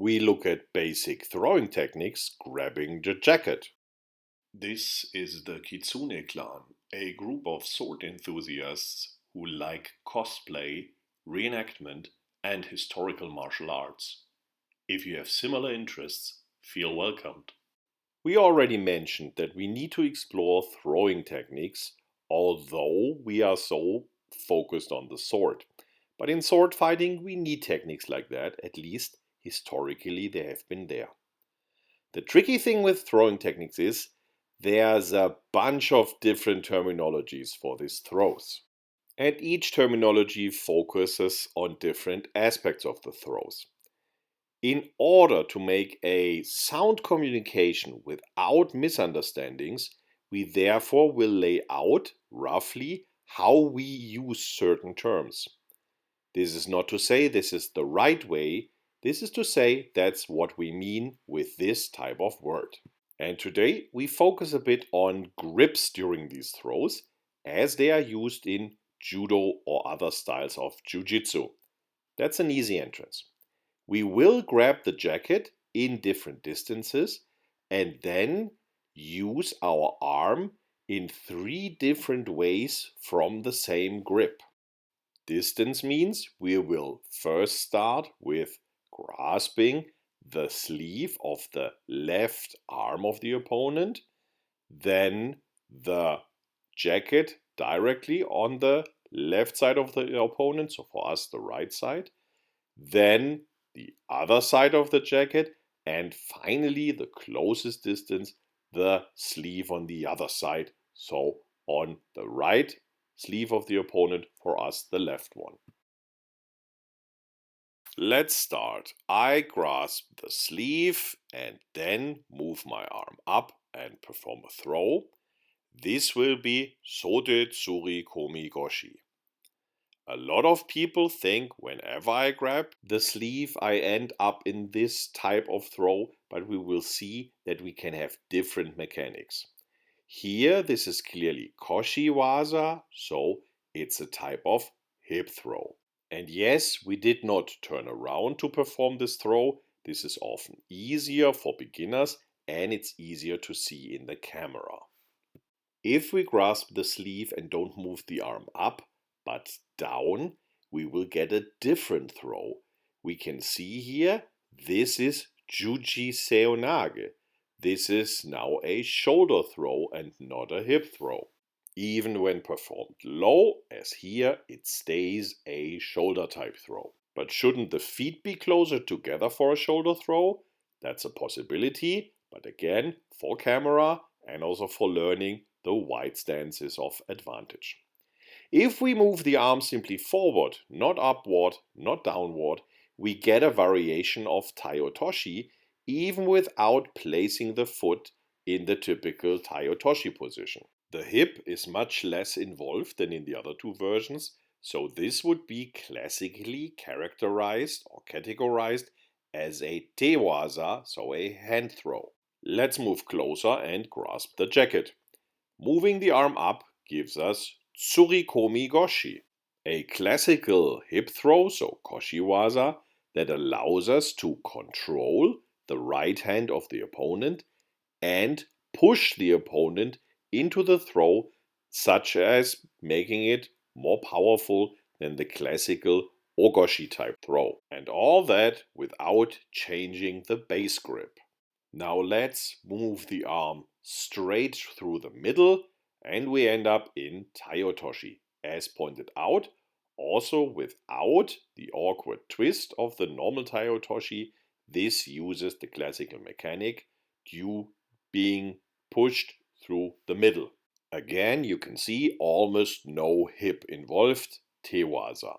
we look at basic throwing techniques, grabbing the jacket. This is the Kitsune clan, a group of sword enthusiasts who like cosplay, reenactment, and historical martial arts. If you have similar interests, feel welcomed. We already mentioned that we need to explore throwing techniques, although we are so focused on the sword. But in sword fighting, we need techniques like that, at least historically they have been there. The tricky thing with throwing techniques is there's a bunch of different terminologies for these throws. And each terminology focuses on different aspects of the throws. In order to make a sound communication without misunderstandings, we therefore will lay out roughly how we use certain terms. This is not to say this is the right way, this is to say that's what we mean with this type of word. And today we focus a bit on grips during these throws, as they are used in judo or other styles of jiu-jitsu. That's an easy entrance. We will grab the jacket in different distances and then use our arm in 3 different ways from the same grip. Distance means we will first start with grasping the sleeve of the left arm of the opponent, then the jacket directly on the left side of the opponent, so for us the right side, then the other side of the jacket, and finally the closest distance, the sleeve on the other side, so on the right sleeve of the opponent, for us the left one. Let's start. I grasp the sleeve and then move my arm up and perform a throw. This will be Sode Tsuri Komi Goshi. A lot of people think whenever I grab the sleeve I end up in this type of throw, but we will see that we can have different mechanics. Here this is clearly Koshi waza, so it's a type of hip throw. And yes, we did not turn around to perform this throw. This is often easier for beginners and it's easier to see in the camera. If we grasp the sleeve and don't move the arm up, but down, we will get a different throw. We can see here, this is Juji Seonage. This is now a shoulder throw and not a hip throw. Even when performed low, as here, it stays a shoulder type throw. But shouldn't the feet be closer together for a shoulder throw? That's a possibility, but again, for camera and also for learning, the wide stance is of advantage. If we move the arm simply forward, not upward, not downward, we get a variation of Tai-otoshi even without placing the foot in the typical Tai-otoshi position. The hip is much less involved than in the other two versions, so this would be classically characterized or categorized as a te-waza, so a hand throw. Let's move closer and grasp the jacket. Moving the arm up gives us Tsurikomi Goshi, a classical hip throw, so Koshi waza, that allows us to control the right hand of the opponent and push the opponent into the throw, such as making it more powerful than the classical Ogoshi type throw. And all that without changing the base grip. Now let's move the arm straight through the middle and we end up in Tai-otoshi, as pointed out, also without the awkward twist of the normal Tai-otoshi. This uses the classical mechanic, due being pushed through the middle. Again, you can see almost no hip involved, te-waza.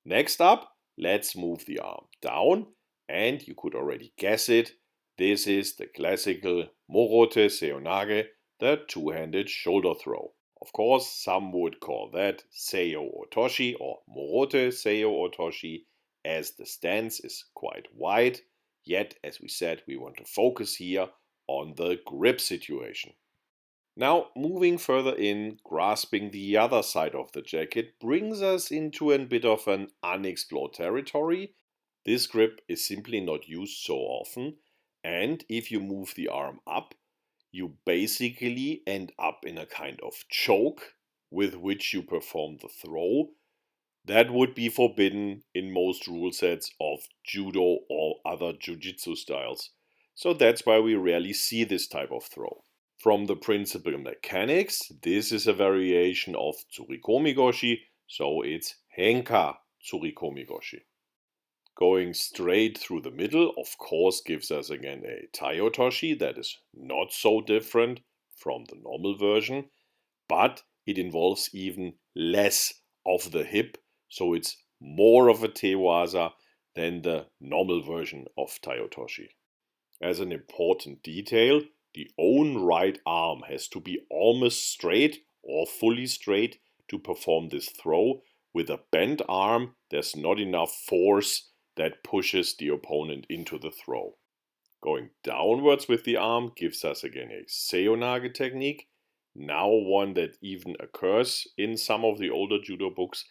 Next up, let's move the arm down, and you could already guess it, this is the classical Morote Seonage, the two-handed shoulder throw. Of course, some would call that Seiyo Otoshi or Morote Seiyo Otoshi, as the stance is quite wide, yet, as we said, we want to focus here on the grip situation. Now, moving further in, grasping the other side of the jacket brings us into a bit of an unexplored territory, This grip is simply not used so often, and if you move the arm up, you basically end up in a kind of choke with which you perform the throw. That would be forbidden in most rule sets of judo or other jiu-jitsu styles. So that's why we rarely see this type of throw. From the principal mechanics, this is a variation of tsurikomi-goshi, so it's henka tsurikomi-goshi. Going straight through the middle, of course, gives us again a taiotoshi that is not so different from the normal version, but it involves even less of the hip, so it's more of a waza than the normal version of taiotoshi. As an important detail, the own right arm has to be almost straight or fully straight to perform this throw. With a bent arm, there's not enough force that pushes the opponent into the throw. Going downwards with the arm gives us again a seonage technique, now one that even occurs in some of the older judo books,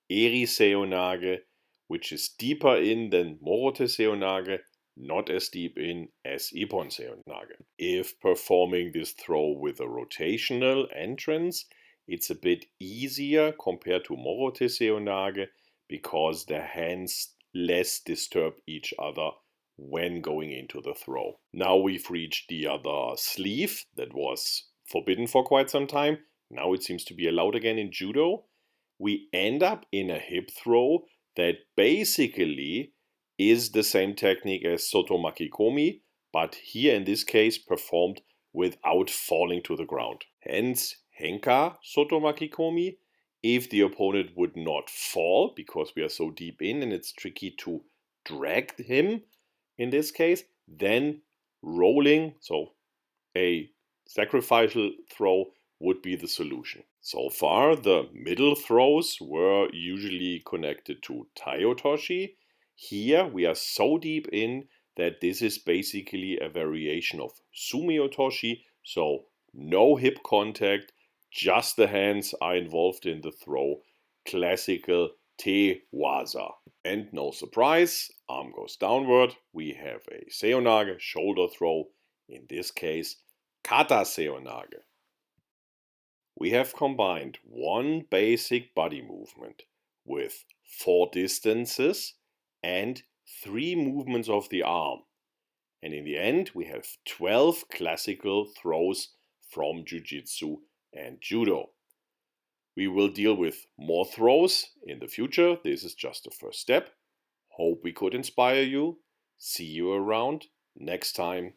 eri seonage, which is deeper in than morote seonage, not as deep in as ippon seonage. If performing this throw with a rotational entrance, it's a bit easier compared to morote seonage because the hands less disturb each other when going into the throw. Now we've reached the other sleeve that was forbidden for quite some time. Now it seems to be allowed again in judo. We end up in a hip throw that basically is the same technique as sotomaki komi, but here in this case performed without falling to the ground. Hence henka sotomaki komi. If the opponent would not fall, because we are so deep in and it's tricky to drag him, in this case, then rolling, so a sacrificial throw would be the solution. So far, the middle throws were usually connected to taiotoshi. Here we are so deep in that this is basically a variation of sumiotoshi, so no hip contact, just the hands are involved in the throw, classical te waza. And no surprise, arm goes downward, we have a seonage, shoulder throw, in this case Kata seonage. We have combined one basic body movement with 4 distances and 3 movements of the arm. And in the end, we have 12 classical throws from Jiu-Jitsu and Judo. We will deal with more throws in the future. This is just the first step. Hope we could inspire you. See you around next time.